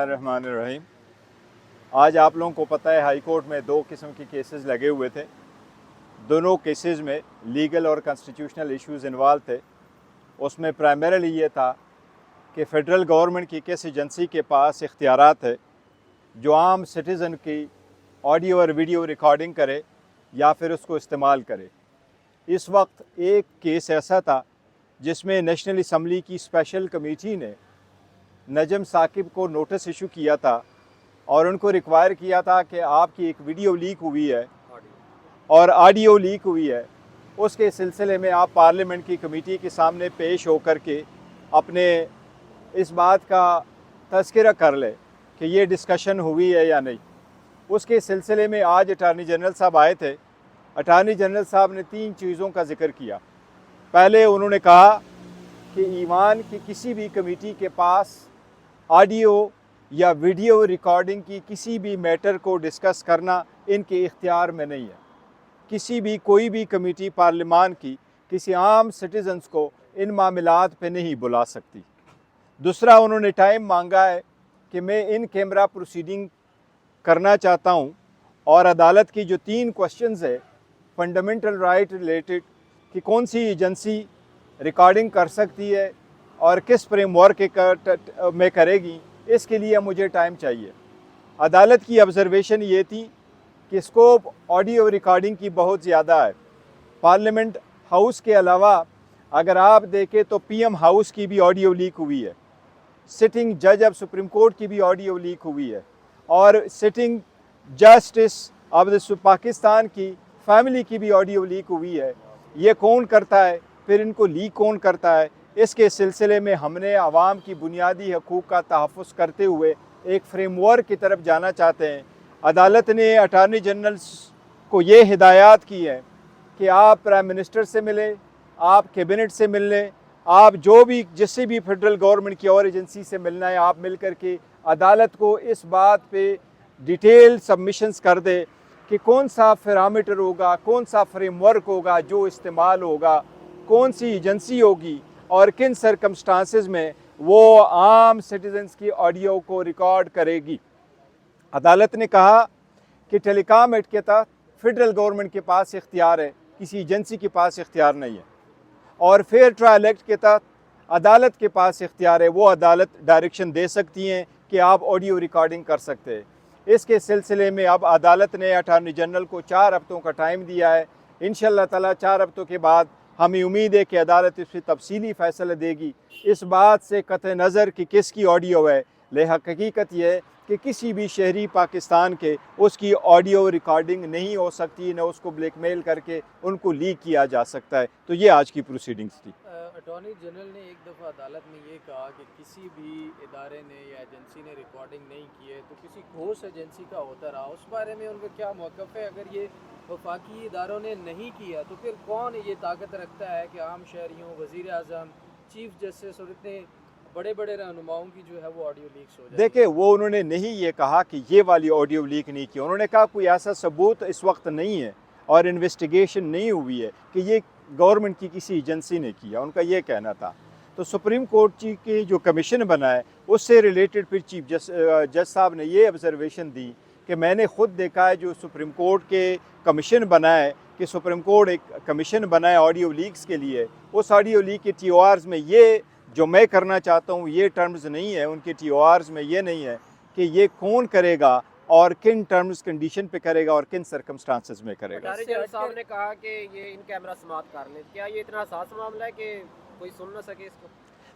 रहमानिर्रहीम। आज आप लोगों को पता है हाई कोर्ट में दो किस्म के केसेस लगे हुए थे। दोनों केसेस में लीगल और कॉन्स्टिट्यूशनल इश्यूज इन्वॉल्व थे। उसमें प्राइमरीली ये था कि फ़ेडरल गवर्नमेंट की किस एजेंसी के पास इख्तियारात है जो आम सिटीज़न की ऑडियो और वीडियो रिकॉर्डिंग करे या फिर उसको इस्तेमाल करे। इस वक्त एक केस ऐसा था जिसमें नेशनल असम्बली की स्पेशल कमेटी ने नजम साकिब को नोटिस इशू किया था और उनको रिक्वायर किया था कि आपकी एक वीडियो लीक हुई है और ऑडियो लीक हुई है, उसके सिलसिले में आप पार्लियामेंट की कमेटी के सामने पेश होकर के अपने इस बात का तज़किरा कर ले कि ये डिस्कशन हुई है या नहीं। उसके सिलसिले में आज अटार्नी जनरल साहब आए थे। अटार्नी जनरल साहब ने 3 चीज़ों का जिक्र किया। पहले उन्होंने कहा कि ईवान की किसी भी कमेटी के पास ऑडियो या वीडियो रिकॉर्डिंग की किसी भी मैटर को डिस्कस करना इनके इख्तियार में नहीं है। किसी भी कोई भी कमेटी पार्लियामान की किसी आम सिटीजन्स को इन मामलात पे नहीं बुला सकती। दूसरा, उन्होंने टाइम मांगा है कि मैं इन कैमरा प्रोसीडिंग करना चाहता हूँ और अदालत की जो 3 क्वेश्चंस है फंडामेंटल राइट रिलेटेड कि कौन सी एजेंसी रिकॉर्डिंग कर सकती है और किस फ्रेमवर्क में करेगी, इसके लिए मुझे टाइम चाहिए। अदालत की ऑब्जर्वेशन ये थी कि स्कोप ऑडियो रिकॉर्डिंग की बहुत ज़्यादा है। पार्लियामेंट हाउस के अलावा अगर आप देखें तो पीएम हाउस की भी ऑडियो लीक हुई है, सिटिंग जज ऑफ सुप्रीम कोर्ट की भी ऑडियो लीक हुई है और sitting justice of the Pakistan की फैमिली की भी ऑडियो लीक हुई है। ये कौन करता है, फिर इनको लीक कौन करता है, इसके सिलसिले में हमने आवाम की बुनियादी हकूक़ का तहफ़्फ़ुज़ करते हुए एक फ्रेमवर्क की तरफ जाना चाहते हैं। अदालत ने अटार्नी जनरल को ये हिदायत की है कि आप प्राइम मिनिस्टर से मिलें, आप कैबिनेट से मिल लें, आप जो भी जिससे भी फेडरल गवर्नमेंट की और एजेंसी से मिलना है आप मिल कर के अदालत को इस बात पे डिटेल सबमिशंस कर दे कि कौन सा पैरामीटर होगा, कौन सा फ्रेमवर्क होगा जो इस्तेमाल होगा, कौन सी एजेंसी होगी और किन सरकमस्टांसेस में वो आम सिटीजन्स की ऑडियो को रिकॉर्ड करेगी। अदालत ने कहा कि टेलीकॉम एक्ट के तहत फेडरल गवर्नमेंट के पास इख्तियार है, किसी एजेंसी के पास इख्तियार नहीं है। और फेयर ट्रायल एक्ट के तहत अदालत के पास इख्तियार है, वो अदालत डायरेक्शन दे सकती हैं कि आप ऑडियो रिकॉर्डिंग कर सकते हैं। इसके सिलसिले में अब अदालत ने अटार्नी जनरल को 4 हफ्तों का टाइम दिया है। इंशाअल्लाह ताला 4 हफ्तों के बाद हमें उम्मीद है कि अदालत इस पर तफसीली फ़ैसला देगी। इस बात से कतई नज़र कि किसकी ऑडियो है, हकीकत यह है कि किसी भी शहरी पाकिस्तान के उसकी ऑडियो रिकॉर्डिंग नहीं हो सकती, न उसको ब्लैकमेल करके उनको लीक किया जा सकता है। तो ये आज की प्रोसीडिंग्स थी। अटॉर्नी जनरल ने एक दफ़ा अदालत में ये कहा कि किसी भी इदारे ने या एजेंसी ने रिकॉर्डिंग नहीं की है तो किसी घोष एजेंसी का होता रहा। उस बारे में उनका क्या मौक़िफ़ है? अगर ये वफाकी इदारों ने नहीं किया तो फिर कौन ये ताकत रखता है कि आम शहरियों, वज़ीर आज़म, चीफ जस्टिस और इतने बड़े बड़े रहनुमाओं की जो है वो ऑडियो लीक्स हो जाए? देखिए, वो उन्होंने नहीं ये कहा कि ये वाली ऑडियो लीक नहीं की। उन्होंने कहा कोई ऐसा सबूत इस वक्त नहीं है और इन्वेस्टिगेशन नहीं हुई है कि ये गवर्नमेंट की किसी एजेंसी ने किया, उनका ये कहना था। तो सुप्रीम कोर्ट की जो कमीशन बना है उससे रिलेटेड फिर चीफ जज साहब ने ये ऑब्जर्वेशन दी कि मैंने ख़ुद देखा है जो सुप्रीम कोर्ट के कमीशन बना है कि सुप्रीम कोर्ट एक कमीशन बना है ऑडियो लीक्स के लिए। उस ऑडियो लीक के TORs में ये जो मैं करना चाहता हूँ ये टर्म्स नहीं है, उनके TORs में ये नहीं है कि ये कौन करेगा और किन टर्म्स कंडीशन पे करेगा और किन सर्कमस्टांसेस में करेगा। साहब ने कहा कि ये इन कैमरा समाप्त कर लें, क्या ये इतना आसान मामला है कि कोई सुन ना सके इसको?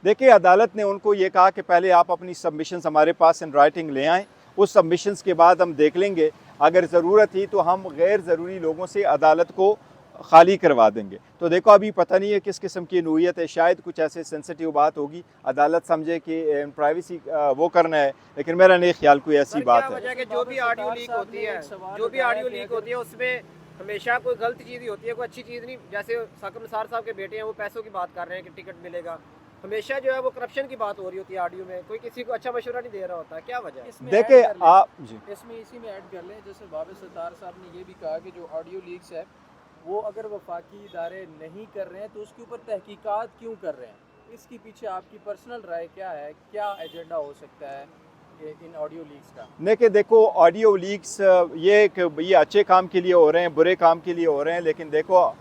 देखिए, अदालत ने उनको ये कहा कि पहले आप अपनी सबमिशंस हमारे पास इन राइटिंग ले आएँ, उस सबमिशंस के बाद हम देख लेंगे, अगर ज़रूरत ही तो हम गैर ज़रूरी लोगों से अदालत को खाली करवा देंगे। तो देखो, अभी पता नहीं है किस किस्म की नोयत है, शायद कुछ ऐसे सेंसिटिव बात होगी, अदालत समझे कि प्राइवेसी वो करना है, लेकिन मेरा नहीं ख्याल कोई ऐसी बात है। कि जो भी ऑडियो लीक होती है उसमें हमेशा कोई गलत चीज़ ही होती है, कोई अच्छी चीज़ नहीं। जैसे साकिब निसार साहब के बेटे हैं, वो पैसों की बात कर रहे हैं कि टिकट मिलेगा, हमेशा जो है वो करप्शन की बात हो रही होती है ऑडियो में, कोई किसी को अच्छा मशवरा नहीं दे रहा होता। क्या वजह है? देखिए आप जी, इसमें इसी में ऐड कर लें, जैसे बाबर सत्तार साहब ने ये भी कहा कि जो ऑडियो लीक्स है वो अगर वफाकी इदारे नहीं कर रहे हैं तो उसके ऊपर तहकीकात क्यों कर रहे हैं? इसके पीछे आपकी पर्सनल राय क्या है? क्या एजेंडा हो सकता है इन ऑडियो लीक्स का? नहीं कि देखो ऑडियो लीक्स ये अच्छे काम के लिए हो रहे हैं, बुरे काम के लिए हो रहे हैं, लेकिन देखो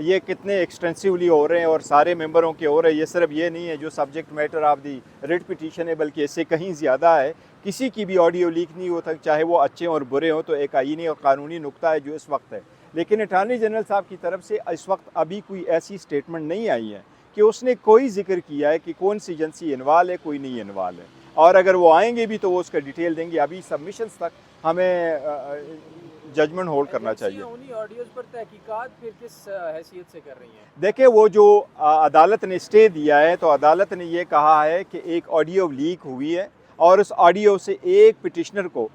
ये कितने एक्सटेंसिवली हो रहे हैं और सारे मेंबरों के हो रहे हैं। ये सिर्फ ये नहीं है जो subject matter of the writ petition है, बल्कि इससे कहीं ज़्यादा है। किसी की भी ऑडियो लीक नहीं होता, चाहे वो अच्छे और बुरे हों, तो एक आईनी और कानूनी नुक्ता है जो इस वक्त है। लेकिन अटॉर्नी जनरल साहब की तरफ से इस वक्त अभी कोई ऐसी स्टेटमेंट नहीं आई है कि उसने कोई जिक्र किया है कि कौन सी एजेंसी इन्वॉल्व है, कोई नहीं इन्वॉल्व है, और अगर वो आएंगे भी तो वो उसका डिटेल देंगे। अभी सबमिशंस तक हमें जजमेंट होल्ड करना चाहिए। उन्हीं ऑडियोज पर तहकीकात फिर किस हैसियत से कर रही हैं? देखिए वो जो अदालत ने स्टे दिया है, तो अदालत ने ये कहा है कि एक ऑडियो लीक हुई है और उस ऑडियो से एक पिटिशनर को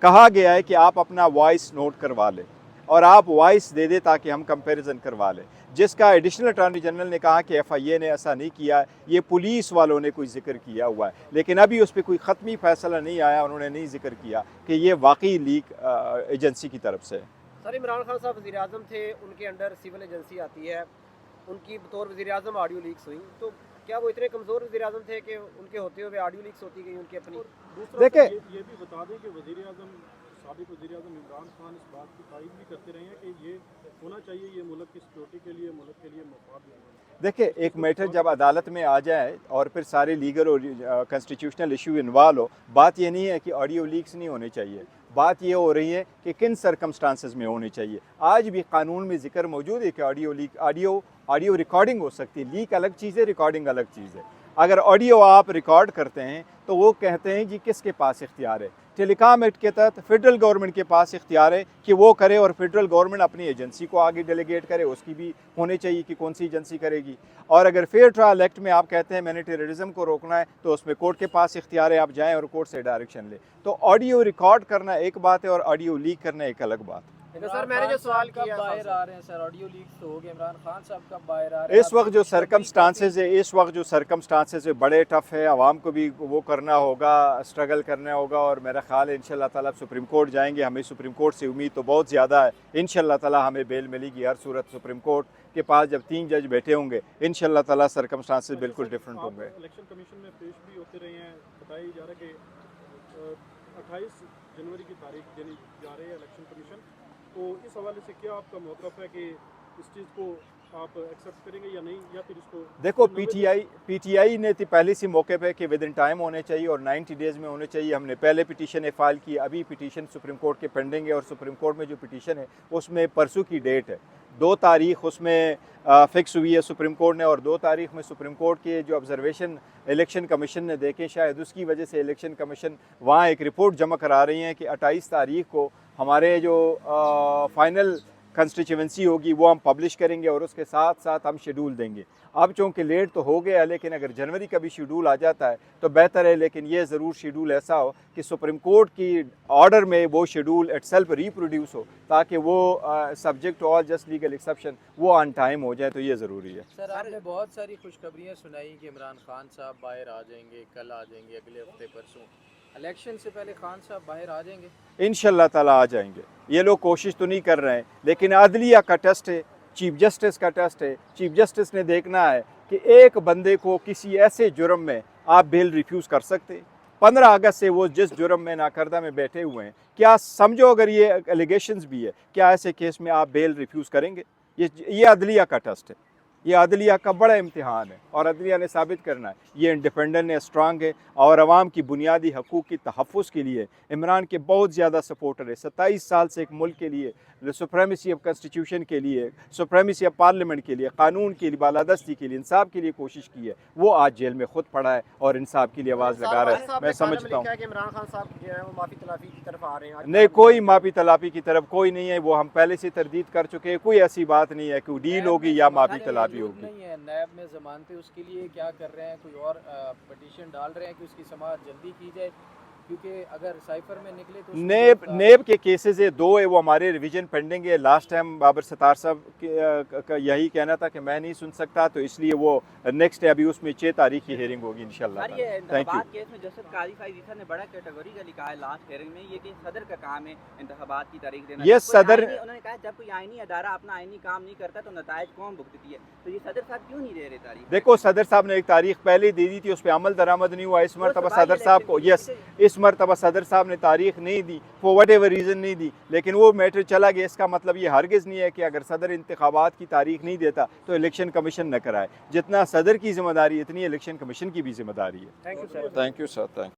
कहा गया है कि आप अपना वॉइस नोट करवा लें और आप वॉइस दे दें ताकि हम कंपैरिजन करवा लें, जिसका एडिशनल अटॉर्नी जनरल ने कहा कि FIA ने ऐसा नहीं किया, ये पुलिस वालों ने कोई जिक्र किया हुआ है। लेकिन अभी उस पर कोई ख़त्मी फैसला नहीं आया, उन्होंने नहीं जिक्र किया कि ये वाकई लीक एजेंसी की तरफ से है। सर इमरान खान साहब वज़ीर आज़म थे, उनके अंडर सिविल एजेंसी आती है, उनकी बतौर वज़ीर आज़म ऑडियो लीक्स हुई, तो क्या वो इतने कमज़ोर वज़ीर आज़म थे कि उनके होते हुए ऑडियो लीक्स होती गई उनकी अपनी? देखिए ये भी बता दें कि वज़ीर आज़म साबिक़ वज़ीर आज़म इमरान खान इस बात की तारीफ भी करते रहे हैं कि ये होना चाहिए, ये मुल्क की सिक्योरिटी के लिए, मुल्क के लिए मफाद है। देखिए एक मैटर जब अदालत में आ जाए और फिर सारे लीगल और कॉन्स्टिट्यूशनल इशू इन्वॉल्व हो, बात ये नहीं है कि ऑडियो लीक्स नहीं होने चाहिए, बात ये हो रही है कि किन सर्कमस्टांसेस में होनी चाहिए। आज भी कानून में जिक्र मौजूद है कि ऑडियो रिकॉर्डिंग हो सकती है। लीक अलग चीज़ है, रिकॉर्डिंग अलग चीज़ है। अगर ऑडियो आप रिकॉर्ड करते हैं तो वो कहते हैं कि किसके पास इख्तियार है। टेलीकॉम एक्ट के तहत फेडरल गवर्नमेंट के पास इख्तियार है कि वो करे, और फेडरल गवर्नमेंट अपनी एजेंसी को आगे डेलीगेट करे, उसकी भी होने चाहिए कि कौन सी एजेंसी करेगी। और अगर फेयर ट्रायल एक्ट में आप कहते हैं मैंने टेररिज्म को रोकना है, तो उसमें कोर्ट के पास इख्तियार है, आप जाएँ और कोर्ट से डायरेक्शन लें। तो ऑडियो रिकॉर्ड करना एक बात है और ऑडियो लीक करना एक अलग बात है। सर मैंने जो सवाल किया, बाहर आ रहे हैं सर, ऑडियो लीक्स तो हो गए, इमरान खान साहब कब बाहर आ रहे हैं? इस वक्त जो सर्कमस्टांसेस है बड़े टफ है, आवाम को भी वो करना होगा, स्ट्रगल करना होगा, और मेरा ख्याल है इंशाल्लाह ताला सुप्रीम कोर्ट जाएंगे। हमें सुप्रीम कोर्ट से उम्मीद तो बहुत ज़्यादा है, इंशाल्लाह ताला हमें बेल मिलेगी हर सूरत। सुप्रीम कोर्ट के पास जब 3 जज बैठे होंगे, इंशाल्लाह ताला सर्कमस्टांसेस बिल्कुल डिफरेंट होंगे। इलेक्शन कमीशन में पेश भी होते रहे हैं, बताया जा रहा है कि 28 जनवरी की तारीख देने जा रहे हैं इलेक्शन कमीशन, तो इस हवाले से क्या आपका मौक़िफ़ है कि इस चीज़ को आप एक्सेप्ट करेंगे या नहीं, या फिर इसको? देखो PTI ने तो पहले से मौके पे कि विद इन टाइम होने चाहिए और 90 डेज़ में होने चाहिए। हमने पहले पिटीशन फाइल की, अभी पिटीशन सुप्रीम कोर्ट के पेंडिंग है, और सुप्रीम कोर्ट में जो पिटीशन है उसमें परसों की डेट है, 2 तारीख उसमें फ़िक्स हुई है सुप्रीम कोर्ट ने, और 2 तारीख में सुप्रीम कोर्ट के जो ऑब्जर्वेशन इलेक्शन कमीशन ने देखे, शायद उसकी वजह से इलेक्शन कमीशन वहाँ एक रिपोर्ट जमा करा रही हैं कि 28 तारीख को हमारे जो फाइनल कंस्टिट्यूंसी होगी वो हम पब्लिश करेंगे, और उसके साथ साथ हम शेड्यूल देंगे। अब चूँकि लेट तो हो गया, लेकिन अगर जनवरी का भी शेड्यूल आ जाता है तो बेहतर है, लेकिन ये ज़रूर शेड्यूल ऐसा हो कि सुप्रीम कोर्ट की ऑर्डर में वो शेड्यूल इटसेल्फ रीप्रोड्यूस हो, ताकि वो subject to all just legal exception वो ऑन टाइम हो जाए, तो ये ज़रूरी है। सर आपने बहुत सारी खुशखबरियाँ सुनाई कि इमरान खान साहब बाहर आ जाएंगे, कल आ जाएंगे, अगले हफ्ते परसों। इलेक्शन से पहले खान साहब बाहर आ जाएंगे? इंशाल्लाह ताला आ जाएंगे। ये लोग कोशिश तो नहीं कर रहे हैं, लेकिन अदलिया का टेस्ट है, चीफ जस्टिस का टेस्ट है। चीफ जस्टिस ने देखना है कि एक बंदे को किसी ऐसे जुर्म में आप बेल रिफ्यूज़ कर सकते। 15 अगस्त से वो जिस जुर्म में नाकर्दा में बैठे हुए हैं, क्या समझो अगर ये एलिगेशंस भी है, क्या ऐसे केस में आप बेल रिफ्यूज़ करेंगे? ये अदलिया का टेस्ट है, ये अदलिया का बड़ा इम्तिहान है, और अदलिया ने साबित करना है ये इंडिपेंडेंट है, स्ट्रांग है, और आवाम की बुनियादी हकूक़ की तहफ़्फ़ुज़ के लिए इमरान के बहुत ज़्यादा सपोर्टर है। 27 साल से एक मुल्क के लिए, सुप्रीमेसी ऑफ कॉन्स्टिट्यूशन के लिए, सुप्रीमेसी ऑफ पार्लियामेंट के लिए, कानून की बालादस्ती के लिए, इंसाफ के लिए कोशिश की है। वो आज जेल में खुद पड़ा है और इंसाफ के लिए आवाज़ लगा रहा है। मैं समझता हूँ इमरान खान साहब जो है वो माफ़ी तलाफ़ी की तरफ आ रहे हैं। नहीं, कोई माफ़ी तलाफ़ी की तरफ कोई नहीं है, वो हम पहले से तरदीद कर चुके हैं। कोई ऐसी बात नहीं है कि डील होगी या माफ़ी तलाफ़ी होगी। नहीं है नैब में ज़मानतें, उसके लिए क्या कर रहे हैं? कोई और पिटीशन डाल रहे हैं कि उसकी समाअत जल्दी की जाए, क्योंकि अगर साइफर में निकले तो नेब के केसेस है 2 है, वो हमारे रिवीजन पेंडिंग है। लास्ट टाइम बाबर सत्तार साहब का यही कहना था कि मैं नहीं सुन सकता, तो इसलिए वो नेक्स्ट है, अभी उसमें 6 तारीख की हेयरिंग होगी इंशाल्लाह। Thank you. केस में जस्टिस काजी फाइज़ ने बड़ा कैटेगोरिकली कहा है लास्ट हेयरिंग में, ये कि सदर का काम है इंतखाबात की तारीख देना। ये सदर, उन्होंने कहा जब कोई आईनी अदारा अपना आईनी काम नहीं करता तो नतायज कौन भुगतती है, तो ये सदर साहब क्यों नहीं दे रहे तारीख? देखो सदर साहब ने एक तारीख पहले दे दी थी, उस पर अमल दरामद नहीं हुआ। इस मरतबा सदर साहब को, यस, इस मरतबा सदर साहब ने तारीख नहीं दी, फॉर वट एवर रीज़न नहीं दी, लेकिन वो मैटर चला गया, इसका मतलब ये हरगिज़ नहीं है कि अगर सदर इंतखाबात की तारीख नहीं देता तो इलेक्शन कमीशन न कराए। जितना सदर की जिम्मेदारी इतनी इलेक्शन कमीशन की भी जिम्मेदारी है। Thank you sir. Thank you sir. Thank